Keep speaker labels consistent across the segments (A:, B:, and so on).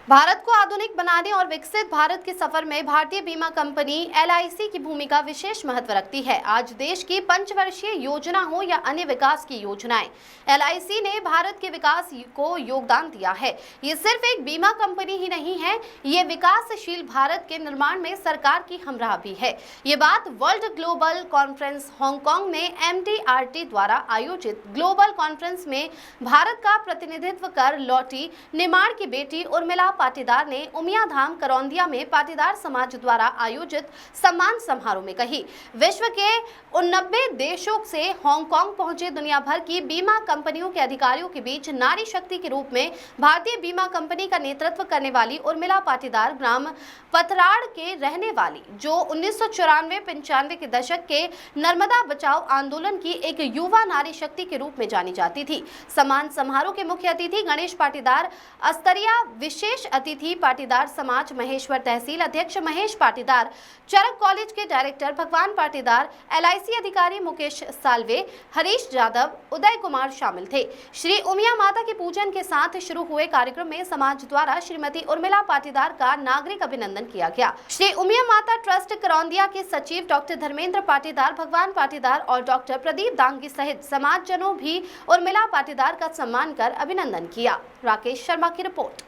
A: भारत को आधुनिक बनाने और विकसित भारत के सफर में भारतीय बीमा कंपनी LIC की भूमिका विशेष महत्व रखती है। आज देश की पंचवर्षीय योजना हो या अन्य विकास की योजनाएं, LIC ने भारत के विकास को योगदान दिया है। ये सिर्फ एक बीमा कंपनी ही नहीं है, ये विकासशील भारत के निर्माण में सरकार की हमराह भी है। ये बात वर्ल्ड ग्लोबल कॉन्फ्रेंस हांगकांग में MDRT द्वारा आयोजित ग्लोबल कॉन्फ्रेंस में भारत का प्रतिनिधित्व कर लौटी निमाड़ की बेटी उर्मिला पाटीदार ने उमिया धाम करौंदिया में पाटीदार समाज द्वारा आयोजित सम्मान समारोह में कही। विश्व के 89 देशों से हांगकांग पहुंचे दुनिया भर की बीमा कंपनियों के अधिकारियों के बीच नारी शक्ति के रूप में भारतीय बीमा कंपनी का नेतृत्व करने वाली उर्मिला पाटीदार ग्राम पथराड़ के रहने वाली, जो 1994-95 के दशक के नर्मदा बचाओ आंदोलन की एक युवा नारी शक्ति के रूप में जानी जाती थी। सम्मान समारोह के मुख्य अतिथि गणेश पाटीदार अस्तरिया, विशेष अतिथि पाटीदार समाज महेश्वर तहसील अध्यक्ष महेश पाटीदार, चरक कॉलेज के डायरेक्टर भगवान पाटीदार, LIC अधिकारी मुकेश सालवे, हरीश यादव, उदय कुमार शामिल थे। श्री उमिया माता के पूजन के साथ शुरू हुए कार्यक्रम में समाज द्वारा श्रीमती उर्मिला पाटीदार का नागरिक अभिनंदन किया गया। श्री उमिया माता ट्रस्ट करौंदिया के सचिव डॉक्टर धर्मेंद्र पाटीदार, भगवान पाटीदार और डॉक्टर प्रदीप दांगी सहित समाजजनों भी उर्मिला पाटीदार का सम्मान कर अभिनंदन किया। राकेश शर्मा की रिपोर्ट।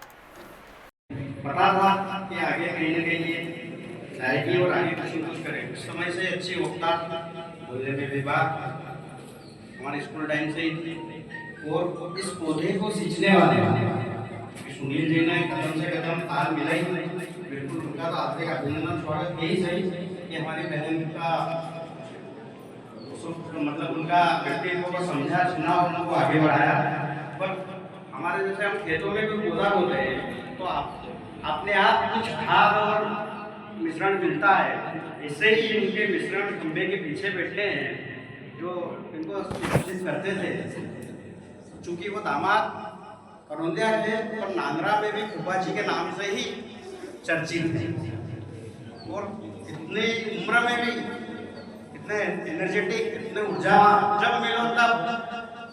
B: पता था कि आगे कहीं न कहीं जाएगी और आगे कुछ करेगी। उस समय से अच्छी वक्ता बोलने में भी बात हमारे स्कूल टाइम से ही, और इस पौधे को सींचने वाले सुनील जी ने कदम से कदम ताल मिलाई। बिल्कुल उनका तो हार्दिक अभिनंदन, स्वागत यही सही कि हमारी बहन का मतलब उनका व्यक्तित्व को समझा, सुना और उनको आगे बढ़ाया। पर हमारे जैसे हम खेतों में भी पौधा बोल रहे हैं तो अपने आप कुछ खाद और मिश्रण मिलता है। इससे ही इनके मिश्रण खंबे के पीछे बैठे हैं जो इनको शिक्षित करते थे। चूँकि वो दामाद करौंदिया थे और नांदरा में भी फूफा जी के नाम से ही चर्चित थे, और इतनी उम्र में भी इतने एनर्जेटिक, इतने ऊर्जा, जब मिलो तब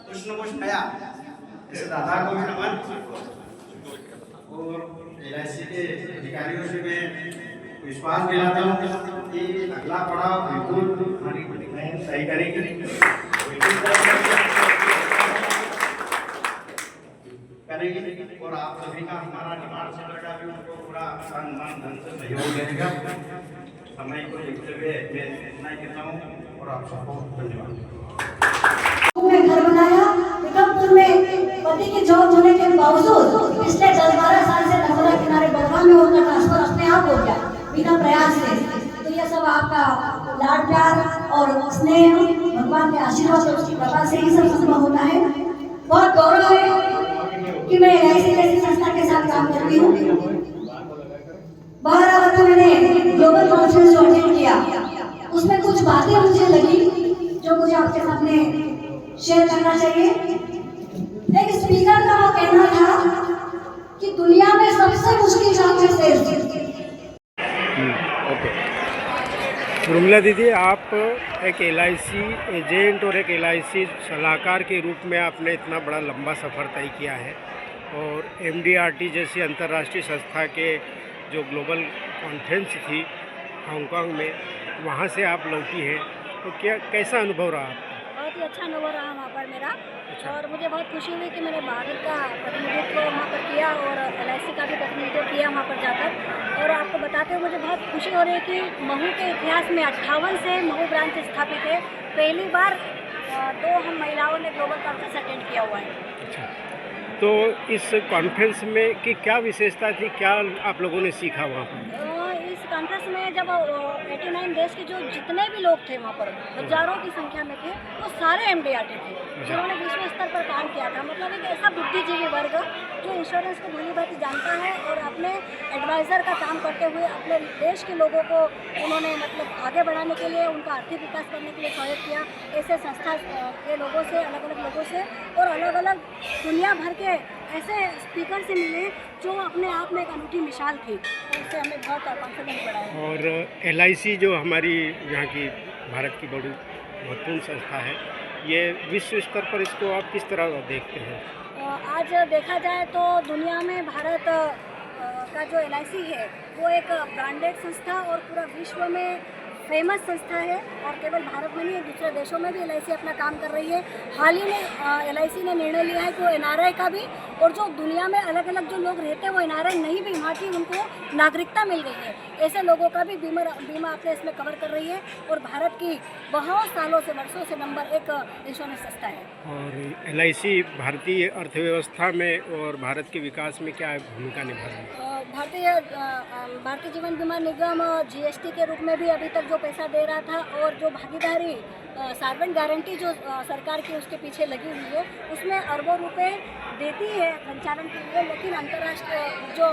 B: कुछ न कुछ नया। जैसे दादा को भी नमन, और LIC के अधिकारियों से मैं विश्वास दिलाता हूँ कि अगला पड़ाव बिल्कुल हमारी बहन सही करेगी, और आप सभी का, हमारा निमाड़ क्षेत्र का भी उनको पूरा तन मन धन से सहयोग रहेगा। समय को देखते हुए मैं इतना ही कहता हूँ और आप सबको धन्यवाद।
C: घर बनाया पिकअपुर में, पति की जॉब होने के बावजूद पिछले 10-12 साल से नर्मदा किनारे बलवा में उनका ट्रांसफर अपने आप हो गया बिना प्रयास से। तो ये सब आपका लाड प्यार और स्नेह, भगवान के आशीर्वाद और उसकी कृपा से ही सब संभव होता है। बहुत गौरव है कि मैं LIC जैसी संस्था के साथ काम करती हूँ। 12 वक्त मैंने ग्लोबल कॉन्फ्रेंस जो अटेंड किया, उसमें कुछ बातें मुझे लगी जो मुझे आपके सामने शेयर करना चाहिए। एक स्पीकर का वो कहना था कि दुनिया में सबसे मुश्किल काम है सेल्स।
D: ओके, उर्मिला दीदी, आप एक LIC एजेंट और एक LIC सलाहकार के रूप में आपने इतना बड़ा लंबा सफ़र तय किया है, और MDRT जैसी अंतर्राष्ट्रीय संस्था के जो ग्लोबल कॉन्फ्रेंस थी हांगकांग में, वहाँ से आप लौटी हैं, तो क्या कैसा अनुभव रहा आपका?
E: बहुत ही अच्छा अनुभव रहा वहाँ पर मेरा। और मुझे बहुत खुशी हुई कि मैंने भारत का प्रतिनिधित्व वहाँ पर किया और LIC का भी प्रतिनिधित्व किया वहाँ पर जाकर। और आपको बताते हुए मुझे बहुत खुशी हो रही है कि महू के इतिहास में 58 से महू ब्रांच स्थापित है। पहली बार 2 हम महिलाओं ने ग्लोबल कॉन्फ्रेंस अटेंड किया हुआ है।
D: अच्छा, तो इस कॉन्फ्रेंस में की क्या विशेषता थी, क्या आप लोगों ने सीखा वहाँ पर?
E: इस कॉन्फ्रेंस में जब 89 देश के जो जितने भी लोग थे वहाँ पर, हजारों की संख्या में थे, वो सारे MDRT थे जिन्होंने विश्व स्तर पर काम किया था। मतलब एक ऐसा बुद्धिजीवी वर्ग जो इंश्योरेंस को भली भांति जानता है और अपने एडवाइज़र का काम करते हुए अपने देश के लोगों को उन्होंने मतलब आगे बढ़ाने के लिए, उनका आर्थिक विकास करने के लिए सहयोग किया। ऐसे संस्था के लोगों से, अलग अलग लोगों से और अलग अलग दुनिया भर के ऐसे स्पीकर से मिले जो अपने आप में एक अनूठी मिसाल थी, और उससे हमें बहुत कॉन्फिडेंस बढ़ा है।
D: और LIC जो हमारी यहाँ की भारत की बड़ी महत्वपूर्ण संस्था है, ये विश्व स्तर पर इसको आप किस तरह देखते हैं?
E: आज देखा जाए तो दुनिया में भारत का जो LIC है वो एक ब्रांडेड संस्था और पूरा विश्व में फेमस संस्था है और केवल भारत में नहीं, दूसरे देशों में भी LIC अपना काम कर रही है। हाल ही में LIC ने निर्णय लिया है कि वो NRI का भी, और जो दुनिया में अलग अलग जो लोग रहते हैं वो NRI नहीं भी, वहाँ की उनको नागरिकता मिल गई है, ऐसे लोगों का भी बीमा अपने इसमें कवर कर रही है। और भारत की बहुत सालों से, वर्षों से नंबर 1 इंश्योरेंस संस्था है।
D: और LIC भारतीय अर्थव्यवस्था में और भारत के विकास में क्या भूमिका निभा रही है?
E: भारतीय जीवन बीमा निगम GST के रूप में भी अभी तक जो पैसा दे रहा था, और जो भागीदारी सार्वजनिक गारंटी जो सरकार की उसके पीछे लगी हुई है, उसमें अरबों रुपए देती है संचालन के लिए। लेकिन अंतर्राष्ट्रीय जो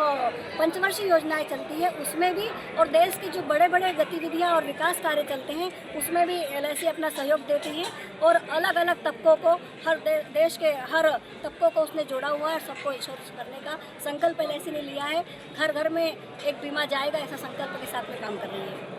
E: पंचवर्षीय योजनाएं चलती है उसमें भी, और देश की जो बड़े बड़े गतिविधियां और विकास कार्य चलते हैं उसमें भी LIC अपना सहयोग देती है। और अलग अलग तबकों को, हर देश के हर तबकों को उसने जोड़ा हुआ है और सबको इंश्योरेंस करने का संकल्प LIC ने लिया है। घर घर में एक बीमा जाएगा, ऐसा संकल्प के साथ में काम कर रही है।